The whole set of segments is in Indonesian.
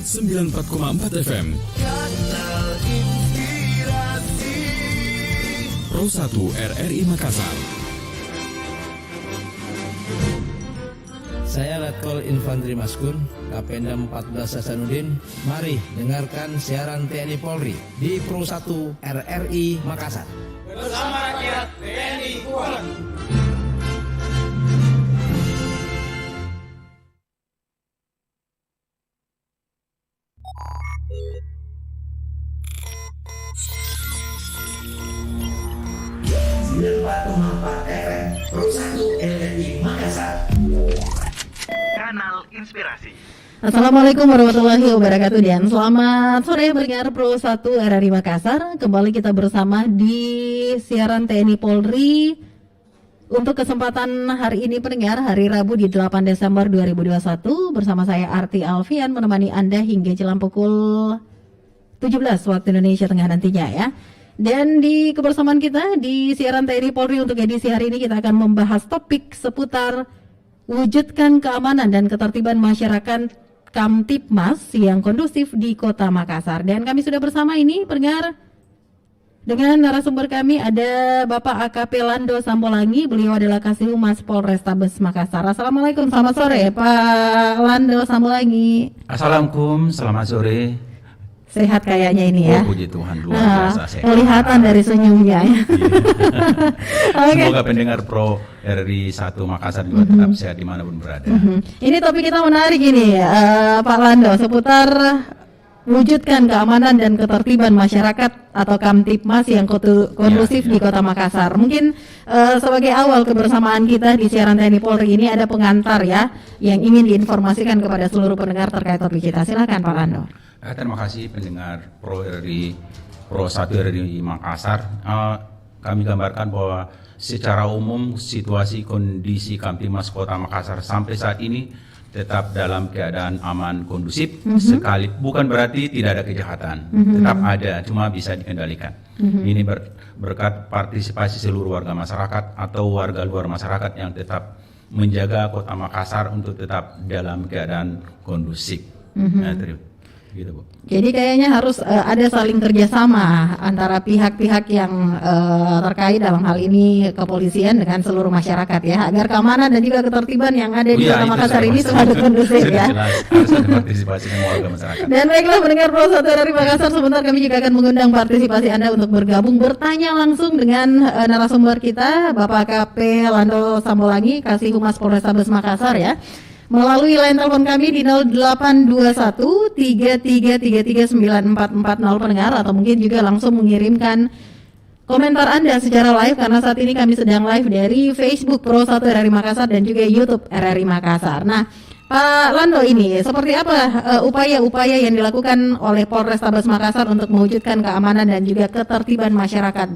94,4 FM. Kanal Inspirasi Pro 1 RRI Makassar. Saya Letkol Infantri Maskun, Kapendam 14 Hasanuddin. Mari dengarkan siaran TNI Polri di Pro 1 RRI Makassar. Bersama rakyat TNI Polri. Pro 1 RRI Makassar. Kanal Inspirasi. Assalamualaikum warahmatullahi wabarakatuh dan selamat sore pendengar Pro 1 RRI Makassar. Kembali kita bersama di siaran TNI Polri untuk kesempatan hari ini pendengar, hari Rabu di 8 Desember 2021 bersama saya Arti Alfian menemani Anda hingga jelang pukul 17 waktu Indonesia Tengah nantinya ya. Dan di kebersamaan kita di siaran TNI Polri untuk edisi hari ini kita akan membahas topik seputar wujudkan keamanan dan ketertiban masyarakat Kamtibmas yang kondusif di Kota Makassar. Dan kami sudah bersama ini pendengar dengan narasumber kami ada Bapak AKP Lando Sambolangi, beliau adalah Kasih Humas Polrestabes Makassar. Assalamualaikum, selamat sore Pak Lando Sambolangi. Assalamualaikum, selamat sore. Sehat kayaknya ini ya. Oh, puji Tuhan, luar biasa sehat. Kelihatan dari senyumnya ya. Okay. Semoga pendengar Pro RRI 1 Makassar juga tetap sehat dimanapun berada. Ini topik kita menarik ini Pak Lando, seputar wujudkan keamanan dan ketertiban masyarakat atau Kamtibmas yang kondusif di Kota Makassar. Mungkin sebagai awal kebersamaan kita di siaran TNI Polri ini ada pengantar ya yang ingin diinformasikan kepada seluruh pendengar terkait topik kita. Silakan Pak Lando. Terima kasih pendengar Pro 1 RRI Makassar. Kami gambarkan bahwa secara umum situasi kondisi Kamtibmas Kota Makassar sampai saat ini tetap dalam keadaan aman kondusif. Sekali bukan berarti tidak ada kejahatan, tetap ada, cuma bisa dikendalikan. Ini berkat partisipasi seluruh warga masyarakat atau warga luar masyarakat yang tetap menjaga Kota Makassar untuk tetap dalam keadaan kondusif. Gitu, Bu. Jadi kayaknya harus ada saling kerjasama antara pihak-pihak yang terkait dalam hal ini kepolisian dengan seluruh masyarakat ya, agar keamanan dan juga ketertiban yang ada di Kota Makassar ini selalu kondusif ya. Harus ada partisipasi semua warga masyarakat. Dan baiklah pendengar Pro 1 RRI Makassar, sebentar kami juga akan mengundang partisipasi Anda untuk bergabung bertanya langsung dengan narasumber kita Bapak AKP Lando Sambolangi, Kasih Humas Polrestabes Makassar ya. Melalui line telepon kami di 0821 3333 9440 pendengar, atau mungkin juga langsung mengirimkan komentar Anda secara live karena saat ini kami sedang live dari Facebook Pro 1 RRI Makassar dan juga YouTube RRI Makassar. Nah, Pak Lando, ini seperti apa upaya-upaya yang dilakukan oleh Polrestabes Makassar untuk mewujudkan keamanan dan juga ketertiban masyarakat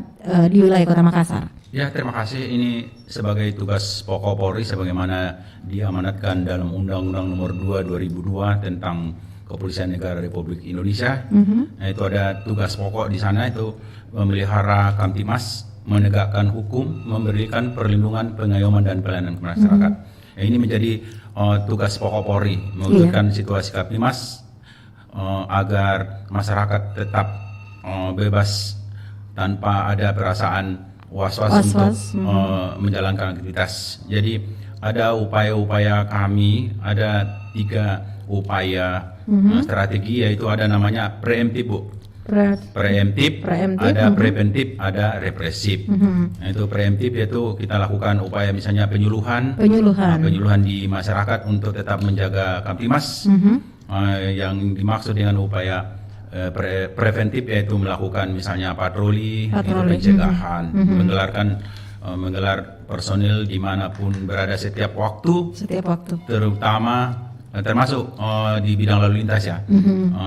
di wilayah Kota Makassar? Ya, terima kasih. Ini sebagai tugas pokok Polri sebagaimana diamanatkan dalam Undang-Undang Nomor 2 2002 tentang Kepolisian Negara Republik Indonesia. Nah, itu ada tugas pokok di sana, itu memelihara Kamtibmas, menegakkan hukum, memberikan perlindungan, pengayoman dan pelayanan ke masyarakat. Nah, ini menjadi tugas pokok Polri, mewujudkan situasi Kamtibmas agar masyarakat tetap bebas tanpa ada perasaan was-was untuk menjalankan aktivitas. Jadi ada upaya-upaya kami, ada 3 upaya strategi, yaitu ada namanya preemptif, Bu. Preemptif, ada preventif, ada represif. Nah, itu preemptif yaitu kita lakukan upaya misalnya penyuluhan di masyarakat untuk tetap menjaga Kamtibmas. Yang dimaksud dengan upaya preventif yaitu melakukan misalnya patroli. Pencegahan, menggelar personil dimanapun berada setiap waktu. Terutama termasuk di bidang lalu lintas ya,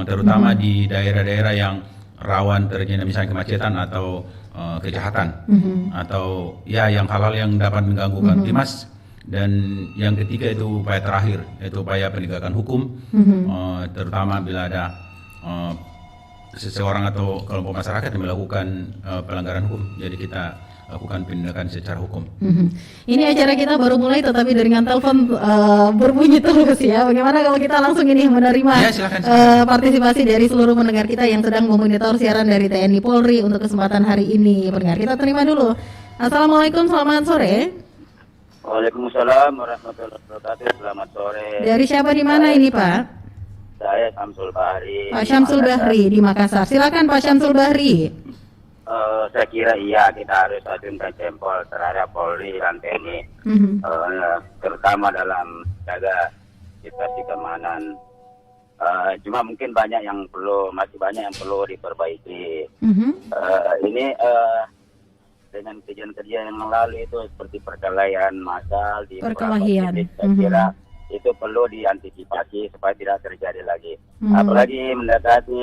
terutama di daerah-daerah yang rawan terjadi misalnya kemacetan atau kejahatan atau ya yang hal-hal yang dapat mengganggu Kamtibmas. Dan yang ketiga itu upaya terakhir, yaitu upaya penegakan hukum, terutama bila ada seseorang atau kelompok masyarakat yang melakukan pelanggaran hukum. Jadi kita lakukan penindakan secara hukum. Ini acara kita baru mulai tetapi dengan telepon berbunyi terus ya. Bagaimana kalau kita langsung ini menerima Ya, silakan. partisipasi dari seluruh pendengar kita yang sedang memonitor siaran dari TNI Polri untuk kesempatan hari ini. Pendengar kita terima dulu. Assalamualaikum, selamat sore. Waalaikumsalam warahmatullahi wabarakatuh. Selamat sore. Dari siapa di mana ini Pak? Saya Syamsul Bahri. Pak Syamsul Bahri di Makassar. Silakan Pak Syamsul Bahri. Saya kira iya kita harus acungkan jempol terhadap Polri dan TNI, terutama dalam jaga situasi keamanan. Cuma mungkin masih banyak yang perlu diperbaiki. Ini dengan kejadian-kejadian yang lalu itu seperti perkelahian massal di Perkelahian. saya kira itu perlu diantisipasi supaya tidak terjadi lagi. Apalagi mendekati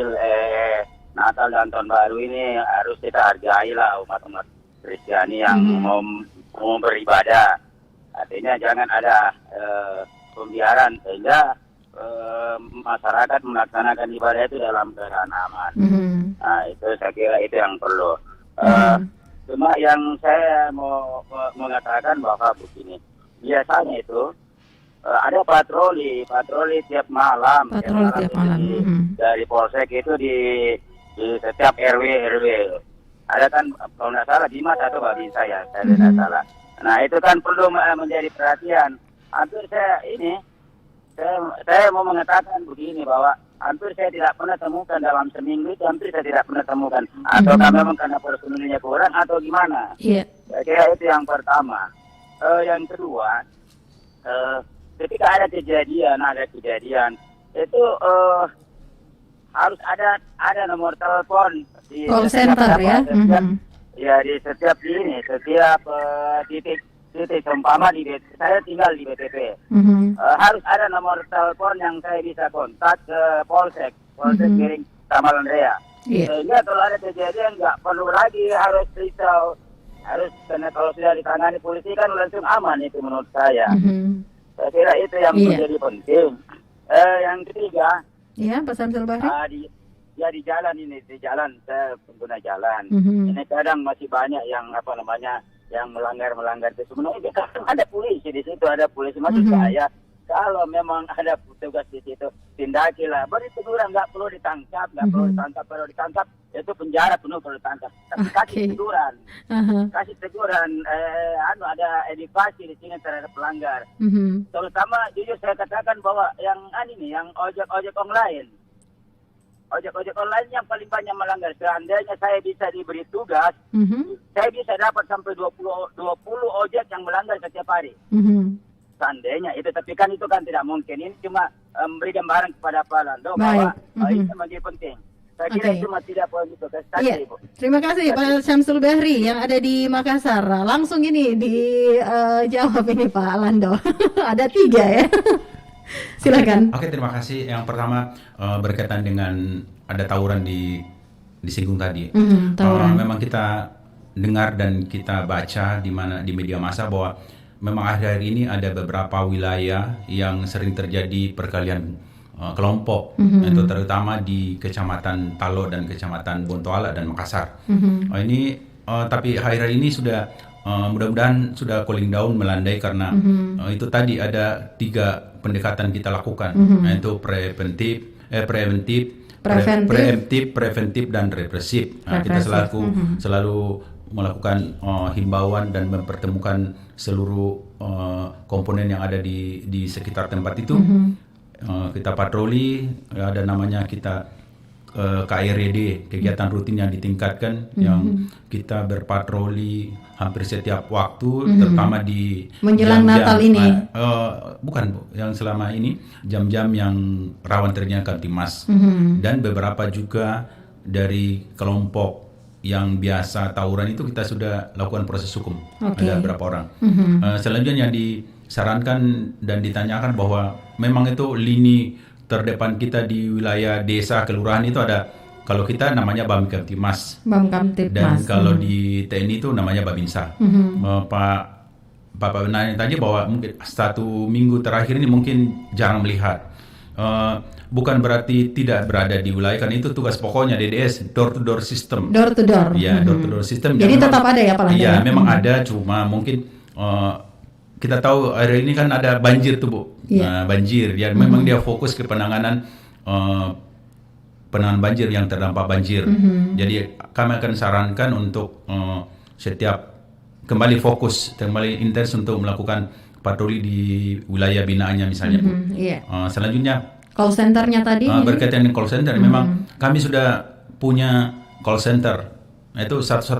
Natal dan Tahun Baru ini harus kita hargai lah umat-umat Kristiani yang mau beribadah. Artinya jangan ada pembiaran sehingga masyarakat melaksanakan ibadah itu dalam keadaan aman. Nah, itu saya kira itu yang perlu. Cuma yang saya mau mengatakan bahwa begini, biasanya itu ada patroli tiap malam. Patroli tiap malam. Dari Polsek itu di setiap RW. Ada kan kalau nggak salah Dimas atau Babinsa ya, saya tidak salah. Nah itu kan perlu menjadi perhatian. Hampir saya mau mengatakan begini bahwa hampir saya tidak pernah temukan dalam seminggu itu saya tidak pernah temukan. Atau memang karena personilnya kurang atau gimana? Saya kira itu yang pertama. Yang kedua, ketika ada kejadian itu harus ada nomor telepon di call center ya. Ya di setiap titik seumpama saya tinggal di BTP. Harus ada nomor telepon yang saya bisa kontak ke Polsek Giring Tamalan Rea. Sehingga kalau ada kejadian nggak perlu lagi harus risau, karena kalau sudah ditangani polisi kan langsung aman itu menurut saya. Saya kira itu yang menjadi penting. Yang ketiga, Pak Syamsul Bahri. Di jalan saya pengguna jalan. Ini kadang masih banyak yang yang melanggar itu. Sebenarnya kadang ada polisi di situ, maksud saya kalau memang ada petugas di situ tindakilah. Beri teguran, nggak perlu ditangkap, kalau ditangkap itu penjara penuh perlu ditangkap. Tapi kasih teguran, ada edukasi di sini terhadap pelanggar. Terutama jujur saya katakan bahwa yang ojek online. Ojek online yang paling banyak melanggar. Seandainya saya bisa diberi tugas, saya bisa dapat sampai 20 ojek yang melanggar setiap hari. Seandainya itu, tapi kan itu kan tidak mungkin. Ini cuma memberi gambaran kepada pelanggar bahwa ini menjadi penting. Saya kira itu masih tidak perlu itu. Terima kasih Pak Syamsul Bahri yang ada di Makassar. Langsung ini dijawab ini Pak Lando. Ada 3 ya. Silakan. Oke, terima kasih. Yang pertama berkaitan dengan ada tawuran disinggung tadi. Memang kita dengar dan kita baca di media massa bahwa memang akhir-akhir ini ada beberapa wilayah yang sering terjadi perkelahian kelompok, itu terutama di Kecamatan Talo dan Kecamatan Bontoala dan Makassar. Tapi akhir-akhir ini sudah mudah-mudahan sudah cooling down, melandai karena itu tadi ada 3 pendekatan kita lakukan, yaitu preventif dan represif. Kita selalu melakukan himbauan dan mempertemukan seluruh komponen yang ada di sekitar tempat itu. Kita patroli, ada namanya kita KRD, kegiatan rutin yang ditingkatkan, yang kita berpatroli hampir setiap waktu, terutama di menjelang jam-jam, Natal ini. Bukan Bu, yang selama ini jam-jam yang rawan terjadinya Kamtimas, dan beberapa juga dari kelompok yang biasa tawuran itu kita sudah lakukan proses hukum. Ada beberapa orang. Selanjutnya yang disarankan dan ditanyakan bahwa memang itu lini terdepan kita di wilayah desa kelurahan itu ada, kalau kita namanya Bamkamtibmas, dan kalau di TNI itu namanya Babinsa. Pak Benani tadi bahwa mungkin 1 minggu terakhir ini mungkin jarang melihat bukan berarti tidak berada di wilayah, kan itu tugas pokoknya DDS, door to door system. Door to door. Ya, door to door system. Jadi memang, tetap ada ya pelanggaran? Iya, memang ada, cuma mungkin kita tahu hari ini kan ada banjir tuh Bu. Iya. Banjir, ya memang dia fokus ke penanganan banjir yang terdampak banjir. Jadi kami akan sarankan untuk setiap kembali fokus, kembali intens untuk melakukan patroli di wilayah binaannya misalnya Bu. Iya. Selanjutnya Call centernya tadi? berkaitan dengan call center, memang kami sudah punya call center, itu 110.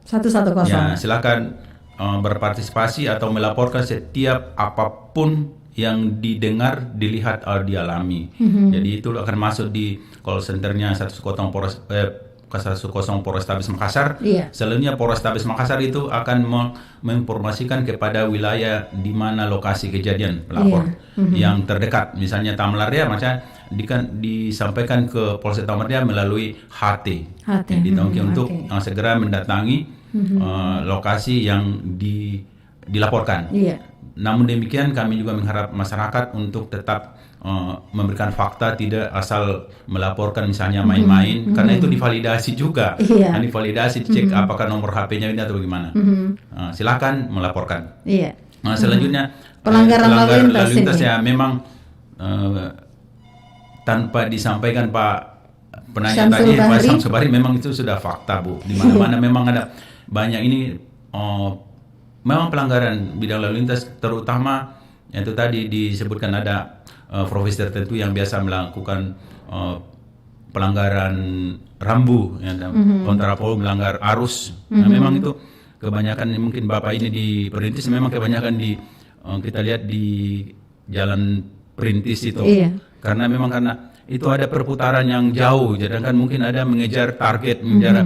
110. Ya, silakan berpartisipasi atau melaporkan setiap apapun yang didengar, dilihat atau dialami. Jadi itu akan masuk di call centernya 110 Polrestabes Makassar. Iya. Selanjutnya Polrestabes Makassar itu akan menginformasikan kepada wilayah di mana lokasi kejadian pelapor yang terdekat. Misalnya Tamlaria, macam disampaikan ke Polsek Tamlaria melalui HT. Jadi untuk segera mendatangi lokasi yang dilaporkan. Iya. Namun demikian kami juga mengharap masyarakat untuk tetap memberikan fakta, tidak asal melaporkan misalnya main-main, karena itu divalidasi juga. Iya. Divalidasi, dicek apakah nomor HP-nya ini atau bagaimana. Silakan melaporkan. Iya. Selanjutnya pelanggaran lalu lintas ya memang tanpa disampaikan Pak penanya tadi Pak Samsul Bahri, memang itu sudah fakta Bu. Di mana-mana memang ada banyak ini memang pelanggaran bidang lalu lintas, terutama yang itu tadi disebutkan ada profesi tertentu yang biasa melakukan pelanggaran rambu, kontraplo, melanggar arus. Nah, memang itu kebanyakan mungkin Bapak ini di Perintis, memang kebanyakan kita lihat di jalan Perintis itu. Iya. Karena itu ada perputaran yang jauh, jadi kan mungkin ada mengejar target, mengejar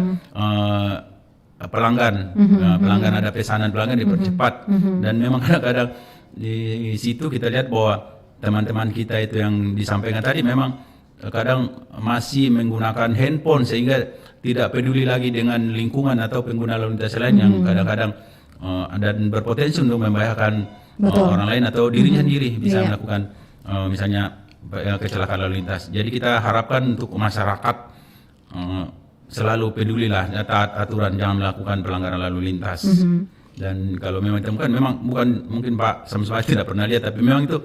pelanggan, pelanggan ada pesanan pelanggan dipercepat, dan memang kadang-kadang di situ kita lihat bahwa teman-teman kita itu yang disampaikan tadi memang kadang masih menggunakan handphone sehingga tidak peduli lagi dengan lingkungan atau pengguna lalu lintas lain yang kadang-kadang dan berpotensi untuk membahayakan orang lain atau dirinya sendiri bisa melakukan misalnya kecelakaan lalu lintas. Jadi kita harapkan untuk masyarakat selalu pedulilah, taat aturan, jangan melakukan pelanggaran lalu lintas. Dan kalau memang ditemukan, memang bukan mungkin Pak Samsul tidak pernah lihat, tapi memang itu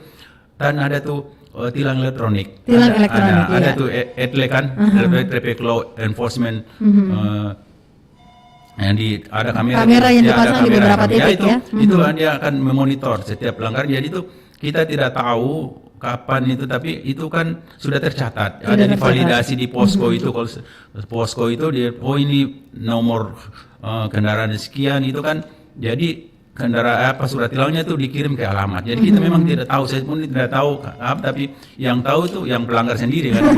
dan ada tuh tilang elektronik. Ada tuh ETLE kan, Electronic Traffic Law Enforcement. Ada kamera yang dipasang di beberapa titik ya. Itu dia akan memonitor setiap pelanggaran. Jadi itu kita tidak tahu kapan itu, tapi itu kan sudah tercatat. Ada divalidasi di posko itu. Kalau posko itu dia, ini nomor kendaraan sekian itu kan. Jadi kendaraan surat tilangnya itu dikirim ke alamat. Jadi kita memang tidak tahu, saya pun tidak tahu, tapi yang tahu itu yang pelanggar sendiri kan.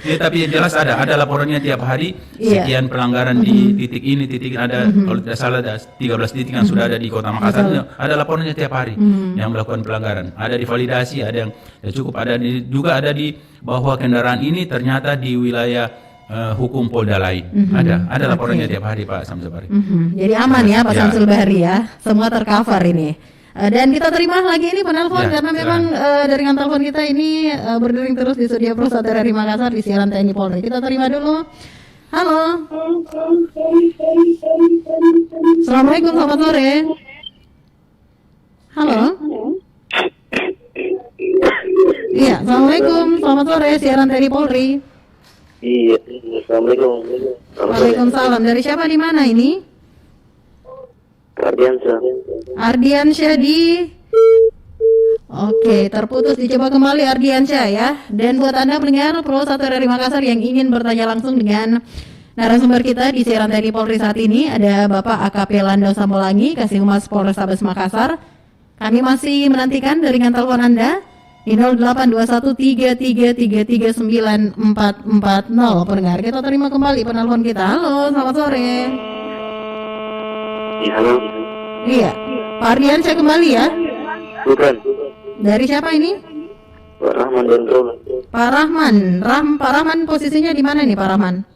Tapi yang jelas ada laporannya tiap hari, sekian pelanggaran di titik ini, titik ada kalau tidak salah ada 13 titik yang sudah ada di Kota Makassar. Ada laporannya tiap hari yang melakukan pelanggaran. Ada divalidasi, ada yang cukup, juga ada di bahwa kendaraan ini ternyata di wilayah hukum Polda lain. Ada laporannya tiap hari Pak Samsul Bahri. Jadi aman ya Pak Samsul Bahri ya, semua tercover ini. Dan kita terima lagi ini penelpon karena memang jaringan telepon kita ini berdering terus di studio Pro 1 RRI Makassar di siaran TNI Polri. Kita terima dulu. Halo. Assalamualaikum, selamat sore. Halo. Iya, assalamualaikum, selamat sore, siaran TNI Polri. Iya, assalamualaikum. Waalaikumsalam. Dari siapa, di mana ini? Ardiansyah di. Oke, terputus, dicoba kembali Ardiansyah ya. Dan buat Anda pendengar Pro 1 RRI Makassar yang ingin bertanya langsung dengan narasumber kita di siaran TNI Polri saat ini, ada Bapak AKP Lando Sambolangi, Kasih Humas Polrestabes Makassar. Kami masih menantikan jaringan telepon Anda di 082133339440. Pendengar, kita terima kembali penelpon kita. Halo, selamat sore. Iya, halo. Iya, Pak Ardiansyah kembali ya. Bukan. Dari siapa ini? Pak Rahman Dentol. Pak Rahman. Pak Rahman posisinya di mana nih Pak Rahman?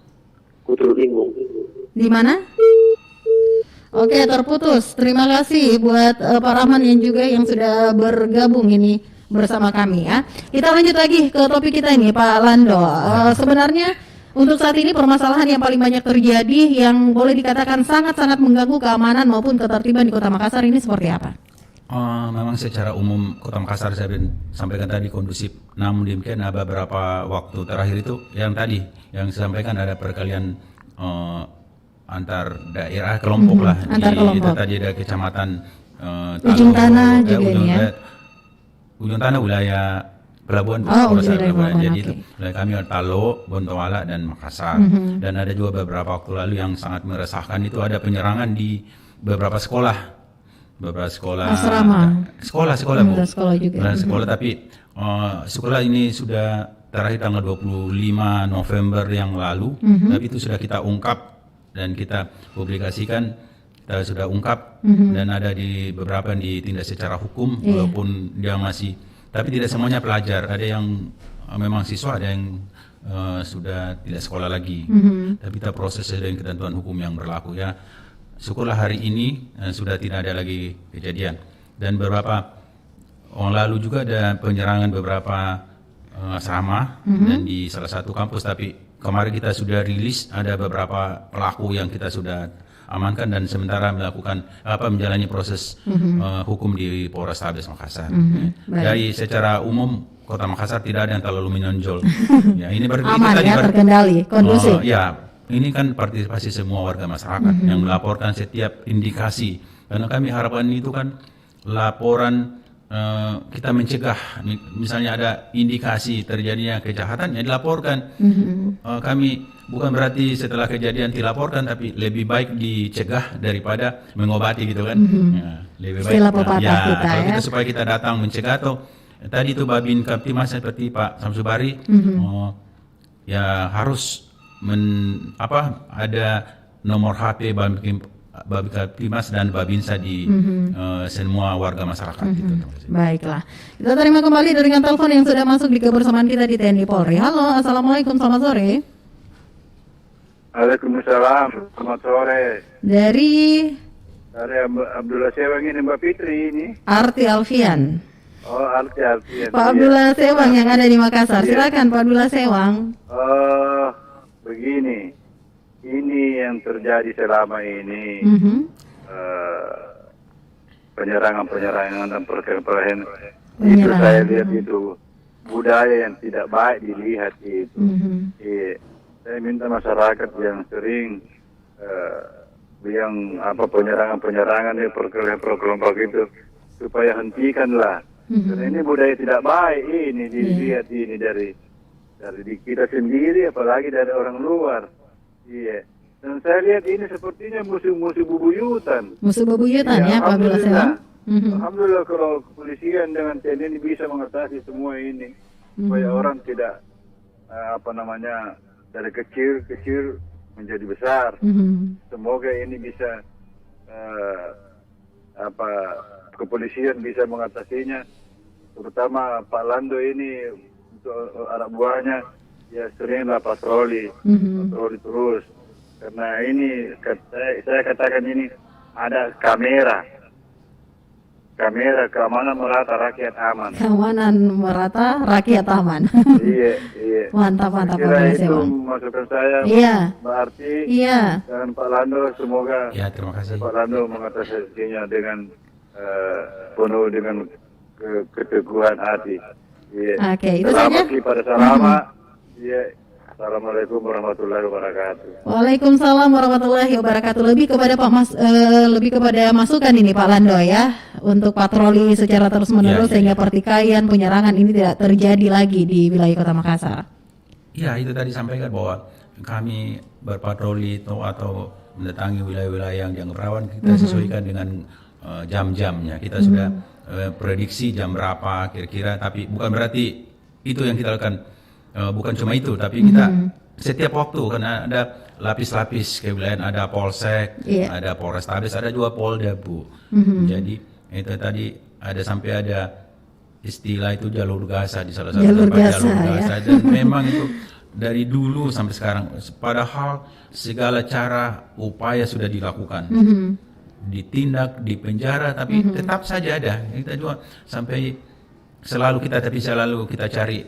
Kutul Bingung. Di mana? Oke, terputus. Terima kasih buat Pak Rahman yang juga yang sudah bergabung ini bersama kami ya. Kita lanjut lagi ke topik kita ini Pak Lando. Sebenarnya untuk saat ini permasalahan yang paling banyak terjadi yang boleh dikatakan sangat-sangat mengganggu keamanan maupun ketertiban di Kota Makassar ini seperti apa? Memang secara umum Kota Makassar saya sampaikan tadi kondusif, namun demikian ada beberapa waktu terakhir itu yang tadi yang saya sampaikan ada perkalian antar daerah kelompok lah. Antar kelompok. Itu tadi ada kecamatan Ujung Tanah juga ini ya. Ujung Tanah wilayah Pelabuhan. Ujung Pelabuhan. Jadi Okay. itu wilayah kami ada Talo, Bontoala dan Makassar. Dan ada juga beberapa waktu lalu yang sangat meresahkan itu ada penyerangan di beberapa sekolah. Asrama. Sekolah Bu. Sekolah juga. Sekolah tapi sekolah ini sudah terakhir tanggal 25 November yang lalu, tapi itu sudah kita ungkap dan kita publikasikan, kita sudah ungkap dan ada di beberapa yang ditindak secara hukum walaupun dia masih, tapi tidak semuanya pelajar, ada yang memang siswa, ada yang sudah tidak sekolah lagi, tapi kita proses dengan ketentuan hukum yang berlaku ya. Syukurlah hari ini sudah tidak ada lagi kejadian. Dan beberapa lalu juga ada penyerangan beberapa asrama dan di salah satu kampus. Tapi kemarin kita sudah rilis ada beberapa pelaku yang kita sudah amankan dan sementara melakukan menjalani proses hukum di Polrestabes Makassar. Jadi secara umum Kota Makassar tidak ada yang terlalu menonjol. Ya, ini aman ya, terkendali, kondusif. Ya. Ini kan partisipasi semua warga masyarakat yang melaporkan setiap indikasi. Karena kami harapan itu kan laporan kita mencegah. Misalnya ada indikasi terjadinya kejahatan, ya dilaporkan. Kami bukan berarti setelah kejadian dilaporkan, tapi lebih baik dicegah daripada mengobati gitu kan. Ya, lebih baik. Istilah pepatah kita kalau ya. kita supaya kita datang mencegah atau tadi itu Babin Kaptimas seperti Pak Samsubari, ya harus ada nomor HP Babin Kaptimas dan Babinsa di semua warga masyarakat. Gitu. Baiklah, kita terima kembali dengan telepon yang sudah masuk di kebersamaan kita di TNI Polri. Halo, assalamualaikum, selamat sore. Waalaikumsalam, selamat sore. Dari Abdullah Sewang ini Mbak Fitri ini. Arti Alfian. Oh, Arti Alfian. Pak Abdullah Sewang yang ada di Makassar. Silakan Pak Abdullah Sewang. Begini, ini yang terjadi selama ini, penyerangan dan perkelahian itu saya lihat itu budaya yang tidak baik dilihat itu. Saya minta masyarakat yang sering yang penyerangan di perkelompok itu supaya hentikanlah. Karena ini budaya tidak baik ini dilihat ini dari kita sendiri, apalagi dari orang luar. Iya. Dan saya lihat ini sepertinya musuh-musuh bebuyutan. Musuh bebuyutan ya, Pak Abdullah Sewang. Alhamdulillah kalau kepolisian dengan TNI ini bisa mengatasi semua ini, supaya orang tidak dari kecil menjadi besar. Semoga ini bisa kepolisian bisa mengatasinya, terutama Pak Lando ini untuk anak buahnya ya seringlah patroli terus, karena ini saya katakan ini ada kamera keamanan merata rakyat aman. Keamanan merata rakyat aman. Iya. Mantap Pak Abdullah Sewang. Masukan saya, Mbak Arti dan Pak Lando, semoga terima kasih. Pak Lando mengatasinya dengan penuh dengan keteguhan hati. Oke, itu selamat saja. Pada salama. Assalamualaikum warahmatullahi wabarakatuh. Waalaikumsalam warahmatullahi wabarakatuh. Lebih kepada masukan ini Pak Lando ya, untuk patroli secara terus-menerus sehingga pertikaian, penyerangan ini tidak terjadi lagi di wilayah Kota Makassar. Iya, itu tadi sampaikan bahwa kami berpatroli atau mendatangi wilayah-wilayah yang dianggap rawan, kita sesuaikan dengan jam-jamnya. Kita sudah prediksi jam berapa kira-kira, tapi bukan berarti itu yang kita lakukan. Bukan cuma itu, tapi kita setiap waktu karena ada lapis-lapis kewilayahan, ada Polsek, ada Polrestabes, ada juga Polda, Bu. Jadi itu tadi sampai ada istilah itu jalur gasa di salah satu tempat, jalur gasa. Dan memang itu dari dulu sampai sekarang, padahal segala cara upaya sudah dilakukan, ditindak, dipenjara, tapi tetap saja ada. Kita juga sampai selalu kita cari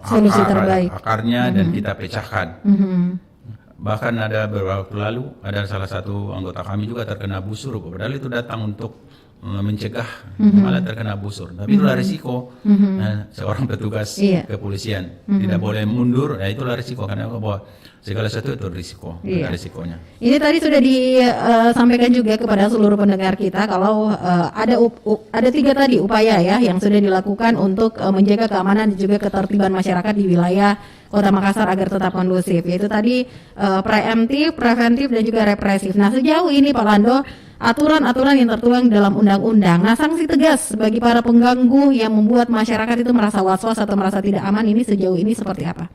Solusi terbaik. akarnya dan kita pecahkan. Bahkan ada beberapa waktu lalu ada salah satu anggota kami juga terkena busur, padahal itu datang untuk mencegah, malah terkena busur. Tapi itulah risiko seorang petugas kepolisian, tidak boleh mundur. Ya itulah risiko, karena bahwa segala sesuatu itu risiko, ada risikonya. Ini tadi sudah disampaikan juga kepada seluruh pendengar kita kalau ada 3 tadi upaya ya yang sudah dilakukan untuk menjaga keamanan dan juga ketertiban masyarakat di wilayah Kota Makassar agar tetap kondusif, yaitu tadi preemptif, preventif dan juga represif. Nah, sejauh ini Pak Lando, aturan-aturan yang tertuang dalam undang-undang, nah sanksi tegas bagi para pengganggu yang membuat masyarakat itu merasa was-was atau merasa tidak aman, ini sejauh ini seperti apa?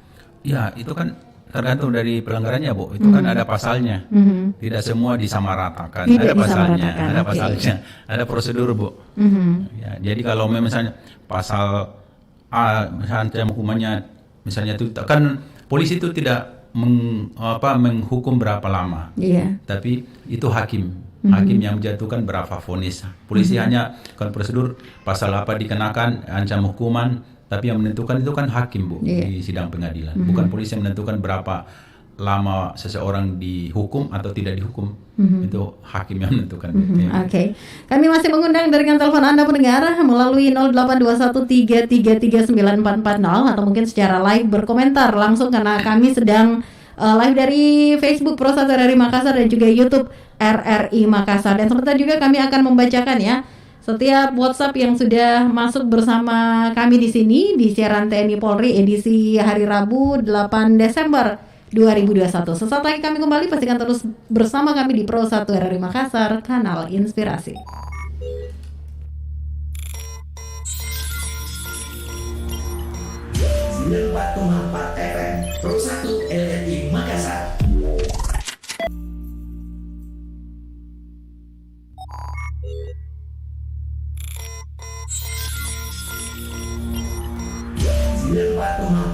Ya, itu kan tergantung dari pelanggarannya, Bu. Itu kan ada pasalnya. Tidak semua disamaratakan. Ada pasalnya, ada pasalnya, ada prosedur, Bu. Ya, jadi kalau misalnya pasal A, misalnya hukumannya, misalnya itu kan polisi itu tidak menghukum berapa lama, tapi itu hakim yang menjatuhkan berapa vonis. Polisi hanya kalau prosedur pasal apa dikenakan, ancam hukuman, tapi yang menentukan itu kan hakim, Bu, di sidang pengadilan. Bukan polisi yang menentukan berapa lama seseorang dihukum atau tidak dihukum. Itu hakim yang menentukan. Oke. Kami masih mengundang dengan telepon Anda pendengar melalui 0821333944 atau mungkin secara live berkomentar langsung, karena kami sedang live dari Facebook Pro 1 RRI Makassar dan juga YouTube RRI Makassar. Dan serta juga kami akan membacakan ya setiap WhatsApp yang sudah masuk bersama kami di sini di siaran TNI Polri edisi hari Rabu 8 Desember 2021. Sesaat lagi kami kembali, pastikan terus bersama kami di Pro 1 RRI Makassar, kanal inspirasi. FM Pro 1 RRI Makassar.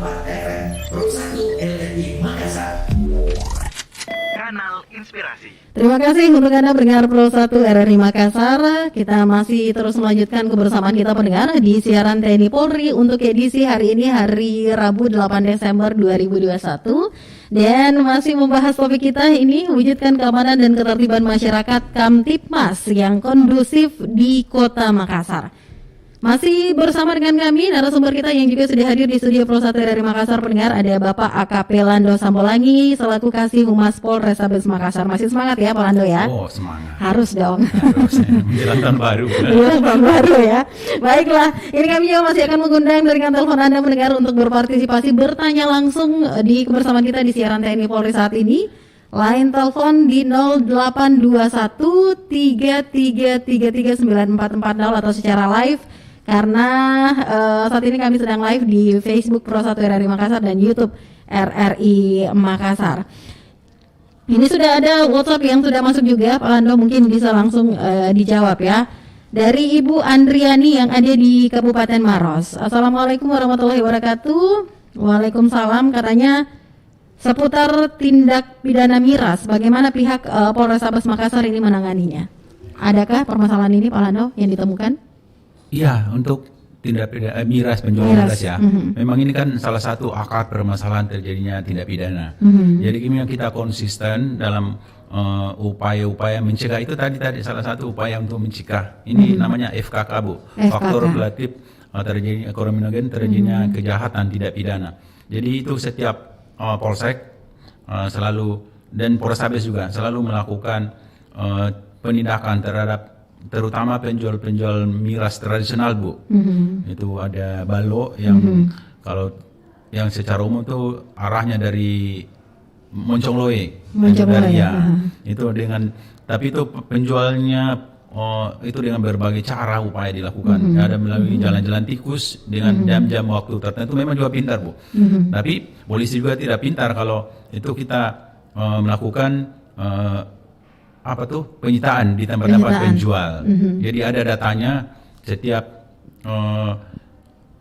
FM Pro 1 RRI Makassar. Kanal Inspirasi. Terima kasih untuk Anda pendengar Pro 1 RRI Makassar. Kita masih terus melanjutkan kebersamaan kita pendengar di siaran TNI Polri untuk edisi hari ini, hari Rabu 8 Desember 2021. Dan masih membahas topik kita ini, wujudkan keamanan dan ketertiban masyarakat Kamtipmas yang kondusif di Kota Makassar. Masih bersama dengan kami narasumber kita yang juga sudah hadir di studio Pro 1 RRI Makassar pendengar, ada Bapak AKP Lando Sambolangi selaku Kasih Humas Polrestabes Makassar. Masih semangat ya Pak Lando ya? Oh, semangat. Harus dong. Harus. Menjelang tahun baru. Menjelang tahun baru ya. Baiklah, ini kami juga masih akan mengundang dengan telepon Anda pendengar untuk berpartisipasi, bertanya langsung di kebersamaan kita di siaran TNI Polri saat ini. Line telepon di 082133339440 atau secara live, karena saat ini kami sedang live di Facebook Pro 1 RRI Makassar dan YouTube RRI Makassar. Ini sudah ada WhatsApp yang sudah masuk juga, Pak Lando mungkin bisa langsung dijawab ya. Dari Ibu Andriani yang ada di Kabupaten Maros. Assalamualaikum warahmatullahi wabarakatuh. Waalaikumsalam. Katanya seputar tindak pidana miras, bagaimana pihak Polrestabes Makassar ini menanganinya? Adakah permasalahan ini Pak Lando yang ditemukan? Iya, untuk tindak pidana miras, penjualan miras ya. Memang ini kan salah satu akar permasalahan terjadinya tindak pidana. Jadi kita konsisten dalam upaya-upaya mencegah. Itu tadi salah satu upaya untuk mencegah. Ini namanya FKK, Bu. Faktor relatif terjadinya kriminogen, terjadinya kejahatan tidak pidana. Jadi itu setiap polsek selalu, dan Polrestabes juga selalu melakukan penindakan terhadap terutama penjual-penjual miras tradisional, Bu. Itu ada balo yang kalau yang secara umum tuh arahnya dari Moncongloe, itu dengan, tapi itu penjualnya itu dengan berbagai cara upaya dilakukan. Ada melalui jalan-jalan tikus dengan jam-jam waktu tertentu, memang juga pintar, Bu. Tapi polisi juga tidak pintar kalau itu kita melakukan penyitaan di tempat-tempat penjual. Jadi ada datanya setiap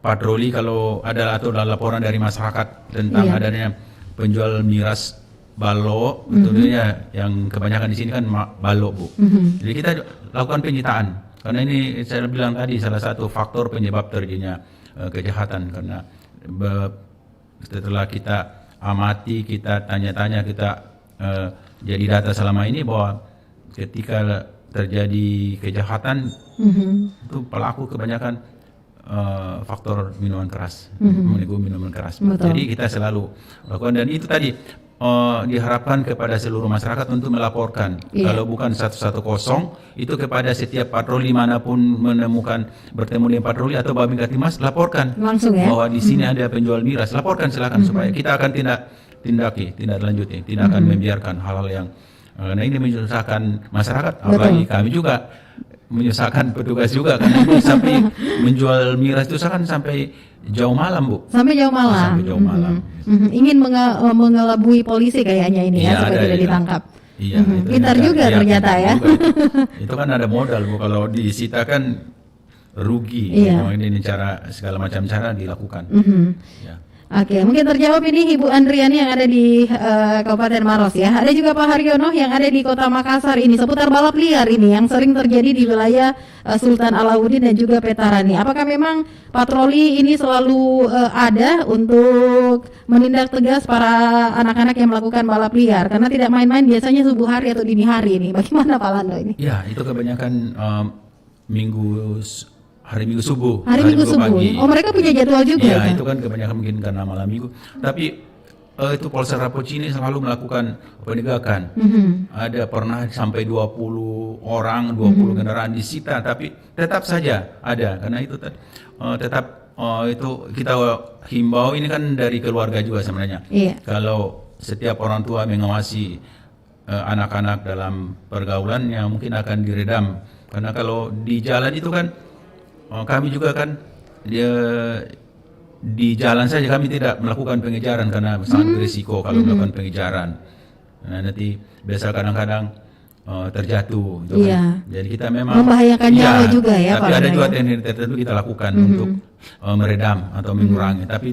patroli, kalau ada atau ada laporan dari masyarakat tentang adanya penjual miras balo, tentunya yang kebanyakan di sini kan balo, Bu. Jadi kita lakukan penyitaan, karena ini saya bilang tadi salah satu faktor penyebab terjadinya kejahatan, karena setelah kita amati, kita tanya-tanya, kita jadi data selama ini bahwa ketika terjadi kejahatan itu pelaku kebanyakan faktor minuman keras, menikung minuman keras. Betul. Jadi kita selalu lakukan, dan itu tadi diharapkan kepada seluruh masyarakat untuk melaporkan. Kalau bukan 110 itu kepada setiap patroli manapun menemukan bertemu dengan patroli atau Babin Katimas, laporkan Langsung ya. bahwa di sini ada penjual miras, laporkan silakan supaya kita akan tindak lanjuti, tidak akan membiarkan hal-hal yang karena ini menyusahkan masyarakat, apalagi kami juga menyusahkan petugas juga, karena ini sampai menjual miras itu kan sampai jauh malam, Bu. Sampai jauh malam. Sampai jauh malam. Ingin mengelabui polisi kayaknya ini ya, supaya tidak ditangkap. Iya, itu pintar juga ternyata ya. Itu kan ada modal, Bu. Kalau disita kan rugi. Iya. Ini cara segala macam cara dilakukan. Ya. Oke, mungkin terjawab ini Ibu Andriani yang ada di Kabupaten Maros ya. Ada juga Pak Haryono yang ada di Kota Makassar ini seputar balap liar ini yang sering terjadi di wilayah Sultan Alauddin dan juga Petarani. Apakah memang patroli ini selalu ada untuk menindak tegas para anak-anak yang melakukan balap liar? Karena tidak main-main, biasanya subuh hari atau dini hari ini. Bagaimana Pak Lando ini? Ya, itu kebanyakan hari Minggu subuh. Hari Minggu subuh. Pagi. Oh, mereka punya jadwal juga. Iya, Ya, itu kan kebanyakan mungkin karena malam Minggu. Tapi itu Polsek Rapochi ini selalu melakukan penindakan. Ada pernah sampai 20 orang, 20 kendaraan disita, tapi tetap saja ada. Karena itu tetap itu kita himbau, ini kan dari keluarga juga sebenarnya. Iya. Kalau setiap orang tua mengawasi anak-anak dalam pergaulannya, mungkin akan diredam. Karena kalau di jalan itu kan kami juga kan di jalan saja kami tidak melakukan pengejaran karena sangat berisiko kalau melakukan pengejaran. Nah, nanti biasa kadang-kadang terjatuh gitu kan. Jadi kita memang membahayakan nyawa juga ya, tapi Pak ada Lando juga ya. teknik tertentu kita lakukan untuk meredam atau mengurangi. Tapi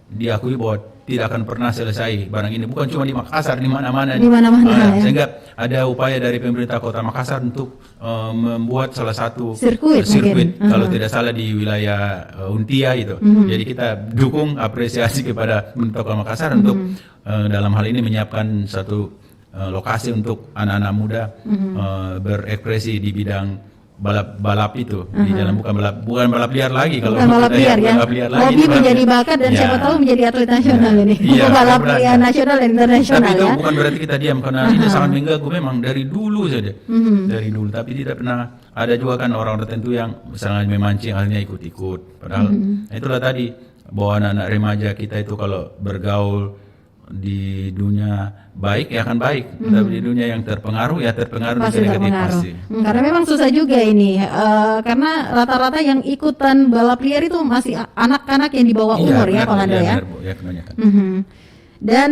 diakui bahwa tidak akan pernah selesai barang ini, bukan cuma di Makassar, di mana-mana. Di mana-mana, ya. Sehingga ada upaya dari pemerintah Kota Makassar untuk membuat salah satu sirkuit kalau tidak salah di wilayah Untia itu. Jadi kita dukung, apresiasi kepada pemerintah Kota Makassar untuk dalam hal ini menyiapkan satu lokasi untuk anak-anak muda berekspresi di bidang balap itu di jalan, bukan balap liar lagi. Kalau bukan balap liar ya, hobi menjadi bakat dan siapa tahu menjadi atlet nasional ini. Balap liar nasional dan internasional. Tapi itu ya. bukan berarti kita diam, karena ini sangat mengganggu memang dari dulu saja, dari dulu. Tapi tidak pernah ada juga kan orang tertentu yang sangat memancing, akhirnya ikut-ikut. Padahal itulah tadi bahwa anak-anak remaja kita itu kalau bergaul di dunia baik ya akan baik, tapi di dunia yang terpengaruh ya terpengaruh Pasti negatif terpengaruh. pasti. Karena memang susah juga ini, karena rata-rata yang ikutan balap liar itu masih anak-anak yang di bawah umur ya, Pak Lando ya. Benar, Bu, ya kebanyakan. Dan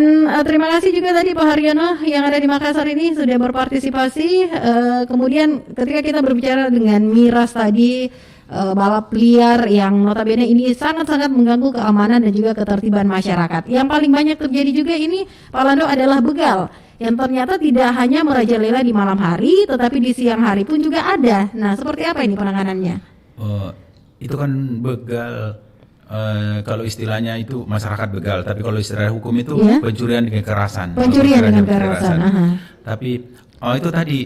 terima kasih juga tadi Pak Haryono yang ada di Makassar ini sudah berpartisipasi. Kemudian ketika kita berbicara dengan miras tadi, balap liar yang notabene ini sangat-sangat mengganggu keamanan dan juga ketertiban masyarakat. Yang paling banyak terjadi juga ini, Pak Lando, adalah begal yang ternyata tidak hanya merajalela di malam hari, tetapi di siang hari pun juga ada. Nah, seperti apa ini penanganannya? Itu kan begal, kalau istilahnya itu masyarakat begal, tapi kalau istilah hukum itu pencurian dengan kekerasan. Pencurian dengan kekerasan. Tapi itu tadi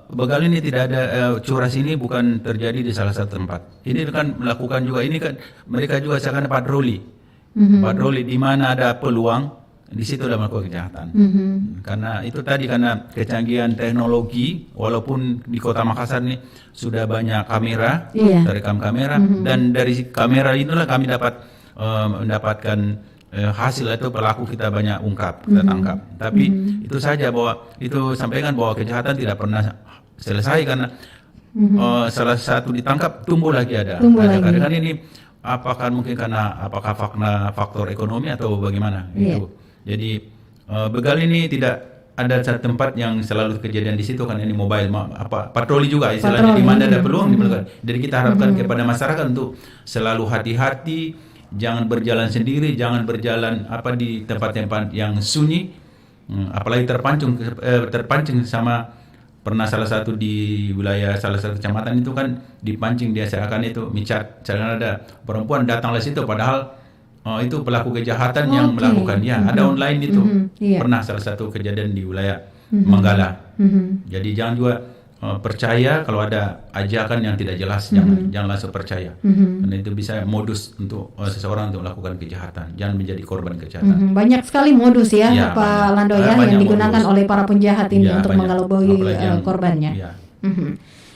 begal ini tidak ada, curas ini bukan terjadi di salah satu tempat. Ini kan melakukan juga, ini kan mereka juga seakan patroli. Patroli di mana ada peluang, di situ sudah melakukan kejahatan. Karena itu tadi, karena kecanggihan teknologi, walaupun di Kota Makassar ini sudah banyak kamera, terekam kamera, dan dari kamera inilah kami dapat mendapatkan hasil itu pelaku kita banyak ungkap, kita tangkap. Tapi itu saja, bahwa itu sampaikan bahwa kejahatan tidak pernah selesai karena salah satu ditangkap tumbuh lagi ada. Kadang-kadang ini apakah mungkin karena faktor ekonomi atau bagaimana gitu. Jadi begal ini tidak ada satu tempat yang selalu kejadian di situ, karena ini mobile patroli juga istilahnya, di mana ada peluang dilakukan. Jadi kita harapkan kepada masyarakat untuk selalu hati-hati. Jangan berjalan sendiri, jangan berjalan di tempat-tempat yang sunyi, apalagi terpancing sama pernah salah satu di wilayah salah satu kecamatan itu kan dipancing dia seakan itu micat, seakan ada perempuan datanglah situ padahal itu pelaku kejahatan yang melakukan ada online itu. Pernah salah satu kejadian di wilayah Manggala. Jadi jangan juga percaya kalau ada ajakan yang tidak jelas, jangan langsung percaya. Karena itu bisa modus untuk seseorang untuk melakukan kejahatan. Jangan menjadi korban kejahatan. Banyak sekali modus ya, Pak Lando ya, yang digunakan oleh para penjahat ini untuk mengelabui korbannya.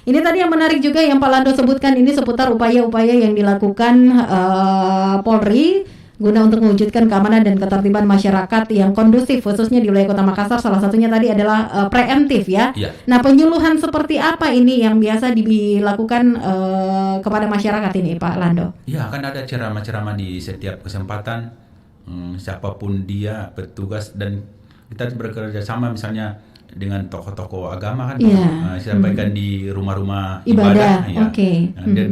Ini tadi yang menarik juga yang Pak Lando sebutkan ini seputar upaya-upaya yang dilakukan Polri guna untuk mewujudkan keamanan dan ketertiban masyarakat yang kondusif khususnya di wilayah Kota Makassar. Salah satunya tadi adalah preemptif ya. Nah, penyuluhan seperti apa ini yang biasa dilakukan kepada masyarakat ini, Pak Lando? Ya, akan ada ceramah-ceramah di setiap kesempatan, siapapun dia petugas, dan kita bekerja sama misalnya dengan tokoh-tokoh agama kan, sampaikan di rumah-rumah ibadah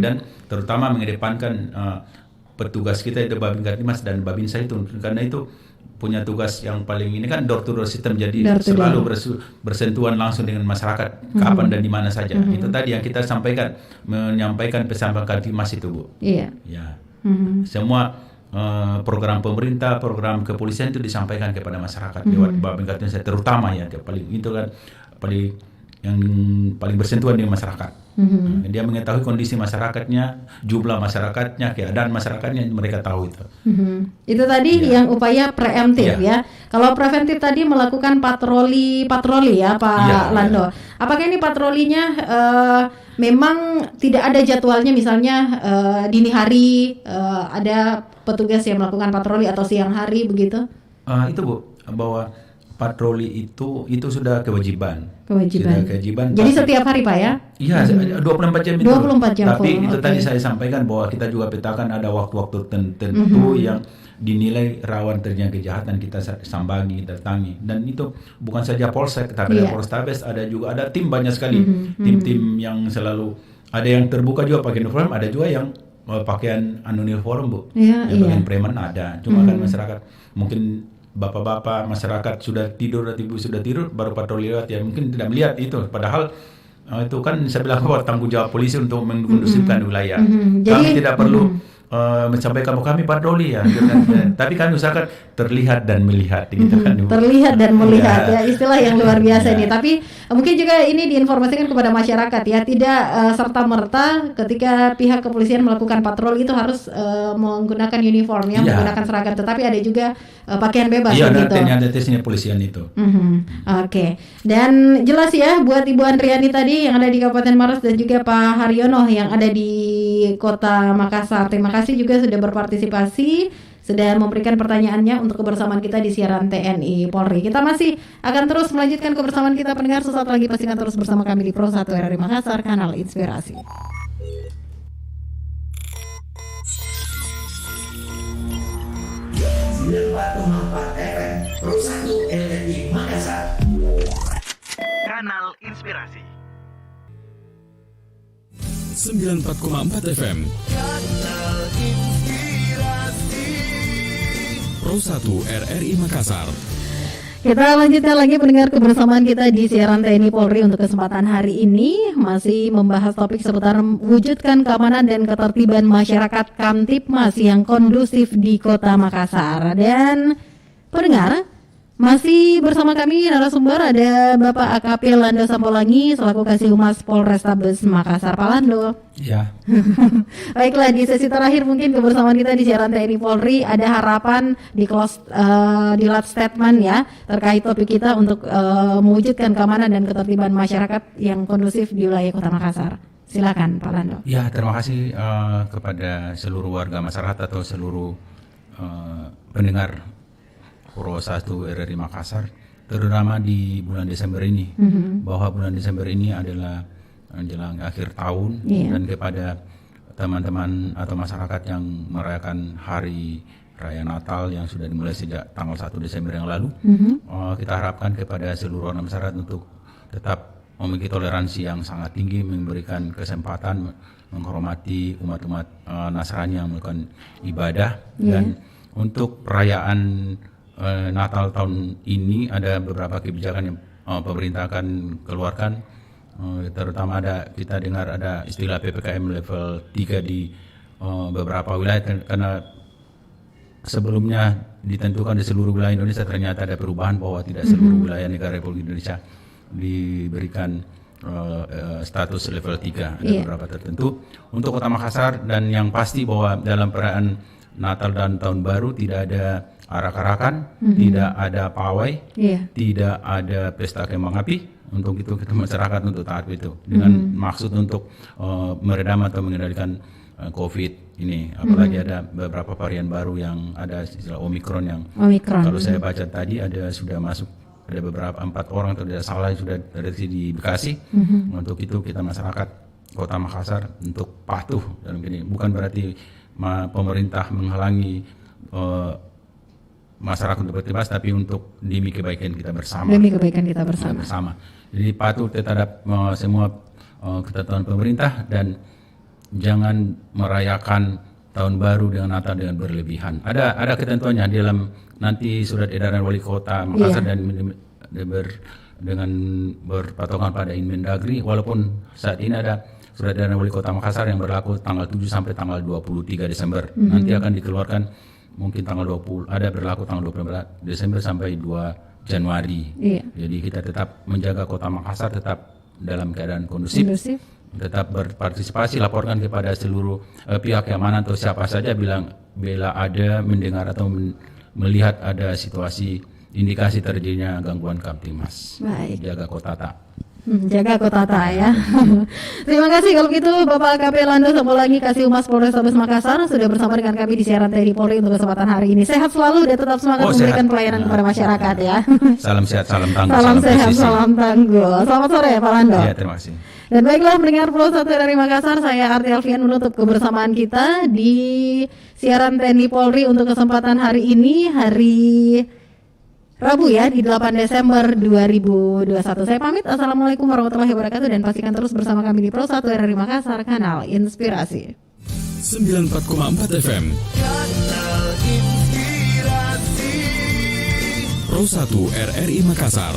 dan terutama mengedepankan petugas kita itu Babin Katimas dan Babin Saitun, karena itu punya tugas yang paling ini kan door to door system, jadi selalu bersentuhan langsung dengan masyarakat kapan dan di mana saja. Itu tadi yang kita sampaikan, menyampaikan pesan Katimas itu, Bu. Semua program pemerintah, program kepolisian itu disampaikan kepada masyarakat lewat Babin Katimas, terutama ya paling itu kan paling bersentuhan dengan masyarakat. Dia mengetahui kondisi masyarakatnya, jumlah masyarakatnya, keadaan masyarakatnya, mereka tahu itu. Itu tadi yang upaya preemptif ya. Kalau preventif tadi melakukan patroli ya, Pak Lando. Apakah ini patrolinya memang tidak ada jadwalnya, misalnya dini hari ada petugas yang melakukan patroli atau siang hari begitu? Itu Bu, bahwa patroli itu sudah kewajiban. Sudah kewajiban. Jadi setiap hari Pak ya? Iya, 24 jam itu. 24 jam. Tapi itu tadi saya sampaikan bahwa kita juga petakan ada waktu-waktu tertentu yang dinilai rawan terjadinya kejahatan, kita sambangi, datangi. Dan itu bukan saja Polsek, tapi ada Polrestabes, ada tim banyak sekali. Tim-tim yang selalu ada yang terbuka juga pakai uniform, ada juga yang pakaian uniform, Bu. Pakaian preman ada. Cuma kan masyarakat mungkin bapak-bapak masyarakat sudah tidur baru patroli lewat, ya mungkin tidak melihat itu, padahal itu kan saya bilang bahwa tanggung jawab polisi untuk mengkondusifkan wilayah. Kami tidak perlu menyampaikan bahwa kami patroli ya, tapi kan usahakan terlihat dan melihat gitu kan. Terlihat dan melihat ya, istilah yang luar biasa ini. Tapi mungkin juga ini diinformasikan kepada masyarakat ya, tidak serta-merta ketika pihak kepolisian melakukan patroli itu harus menggunakan uniform ya, menggunakan seragam, tetapi ada juga pakaian bebas gitu. Iya, ada tesnya polisian itu. Oke. Dan jelas ya buat Ibu Andriani tadi yang ada di Kabupaten Maros dan juga Pak Haryono yang ada di Kota Makassar. Terima kasih juga sudah berpartisipasi, sudah memberikan pertanyaannya untuk kebersamaan kita di siaran TNI Polri. Kita masih akan terus melanjutkan kebersamaan kita pendengar. Sesaat lagi pastikan terus bersama kami di Pro 1 RRI Makassar, kanal inspirasi. FM Pro 1 RRI Makassar, kanal inspirasi 94,4 FM. Kanal inspirasi Pro 1 RRI Makassar. Kita lanjutkan lagi pendengar kebersamaan kita di siaran TNI Polri untuk kesempatan hari ini, masih membahas topik seputar wujudkan keamanan dan ketertiban masyarakat Kamtipmas yang kondusif di Kota Makassar. Dan pendengar, masih bersama kami narasumber ada Bapak AKP Lando Sampolangi selaku Kasih Humas Polrestabes Makassar. Pak Lando. Ya. Baiklah, di sesi terakhir mungkin kebersamaan kita di siaran TNI Polri ada harapan di last statement ya terkait topik kita untuk mewujudkan keamanan dan ketertiban masyarakat yang kondusif di wilayah Kota Makassar. Silakan Pak Lando. Ya, terima kasih kepada seluruh warga masyarakat atau seluruh pendengar Pro 1 RRI Makassar, terutama di bulan Desember ini, bahwa bulan Desember ini adalah menjelang akhir tahun, dan kepada teman-teman atau masyarakat yang merayakan hari Raya Natal yang sudah dimulai sejak tanggal 1 Desember yang lalu, kita harapkan kepada seluruh orang masyarakat untuk tetap memiliki toleransi yang sangat tinggi, memberikan kesempatan menghormati umat-umat Nasrani yang melakukan ibadah, dan untuk perayaan Natal tahun ini ada beberapa kebijakan yang pemerintah akan keluarkan terutama kita dengar ada istilah PPKM level 3 di beberapa wilayah karena sebelumnya ditentukan di seluruh wilayah Indonesia, ternyata ada perubahan bahwa tidak seluruh wilayah negara Republik Indonesia diberikan status level 3, ada beberapa tertentu. Untuk Kota Makassar, dan yang pasti bahwa dalam perayaan Natal dan Tahun Baru tidak ada arak-arakan, tidak ada pawai, tidak ada pesta kembang api. Untuk itu kita masyarakat untuk taat itu dengan maksud untuk meredam atau mengendalikan COVID ini, apalagi ada beberapa varian baru yang ada istilah Omikron yang kalau saya baca tadi sudah masuk, ada beberapa 4 orang atau tidak salah sudah terdeteksi di Bekasi. Untuk itu kita masyarakat Kota Makassar untuk patuh dalam ini, bukan berarti pemerintah menghalangi masyarakat untuk berbebas, tapi untuk demi kebaikan kita bersama. Demi kebaikan kita bersama. Jadi patuh terhadap semua ketentuan pemerintah dan jangan merayakan Tahun Baru dengan Natal dengan berlebihan. Ada ketentuannya di dalam nanti surat edaran Wali Kota Makassar dan dengan berpatokan pada Inmendagri, walaupun saat ini ada surat edaran Wali Kota Makassar yang berlaku tanggal 7 sampai tanggal 23 Desember. Nanti akan dikeluarkan mungkin tanggal 20, ada berlaku tanggal 20 Desember sampai 2 Januari. Jadi kita tetap menjaga Kota Makassar tetap dalam keadaan kondusif. Tetap berpartisipasi, laporkan kepada seluruh pihak keamanan atau siapa saja bila ada mendengar atau melihat ada situasi indikasi terjadinya gangguan Kamtimas. Baik. Jaga Kotata. Jaga Kotata ya. Terima kasih kalau gitu Bapak AKP Lando Sambolangi Kasih Humas Polrestabes Makassar sudah bersama dengan kami di siaran TNI Polri untuk kesempatan hari ini. Sehat selalu dan tetap semangat memberikan pelayanan kepada masyarakat ya. Salam sehat, salam tangguh, salam sehat, salam tangguh. Selamat sore Pak Lando. Ya, terima kasih. Dan baiklah pendengar Pro 1 dari Makassar, saya Arti Alfian menutup kebersamaan kita di siaran TNI Polri untuk kesempatan hari ini, hari Rabu ya, di 8 Desember 2021. Saya pamit, Assalamualaikum warahmatullahi wabarakatuh, dan pastikan terus bersama kami di Pro 1 RRI Makassar, kanal Inspirasi 94,4 FM Kanal Inspirasi Pro 1 RRI Makassar.